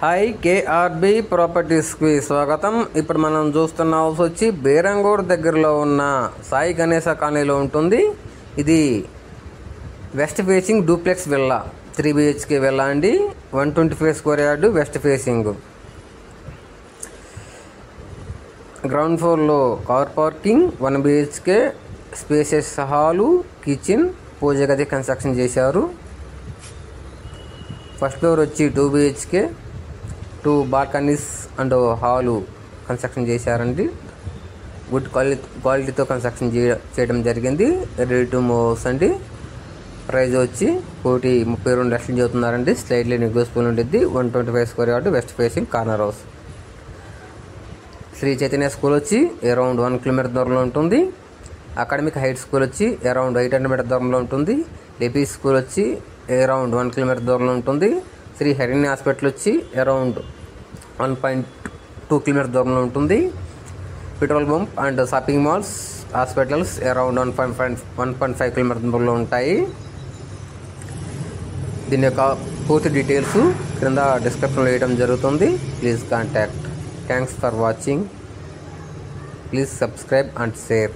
Hi KRB ప్రాపర్టీస్కి స్వాగతం. ఇప్పుడు మనం చూస్తున్న హౌస్ వచ్చి బేరంగూర్ దగ్గరలో ఉన్న సాయి గణేశ కాలనీలో ఉంటుంది. ఇది west facing duplex villa, 3 BHK villa అండి. 125 square yard west facing. Ground ఫ్లోర్లో car parking, 1 BHK spaces hall, kitchen, puja గది కన్స్ట్రక్షన్ చేశారు. ఫస్ట్ ఫ్లోర్ వచ్చి 2 BHK, 2 balconies and hall construction చేశారండి. గుడ్ క్వాలిటీతో కన్స్ట్రక్షన్ చేయడం జరిగింది. రెడీ టు మూవ్ హౌస్ అండి. ప్రైజ్ వచ్చి 1,32 లక్షలు చెబుతున్నారండి. స్లైడ్లీ నెగోషియబుల్ ఉంటుంది. 125 square yard west facing corner house. Sri Chaitanya school వచ్చి అరౌండ్ 1 కిలోమీటర్ దూరంలో ఉంటుంది. అకాడమిక్ హైట్ స్కూల్ వచ్చి అరౌండ్ 800 మీటర్ దూరంలో ఉంటుంది. లేపీ స్కూల్ వచ్చి అరౌండ్ 1 కిలోమీటర్ దూరంలో ఉంటుంది. శ్రీ హరిణి హాస్పిటల్ వచ్చి అరౌండ్ 1.2 కిలోమీటర్ దూరంలో ఉంటుంది. Petrol bunk and shopping malls, hospitals around 1.5 kilometer దూరంలో ఉంటాయి. దీని యొక్క పూర్తి డీటెయిల్స్ క్రింద డిస్క్రిప్షన్లో వేయడం జరుగుతుంది. Please contact. Thanks for watching. Please subscribe and share.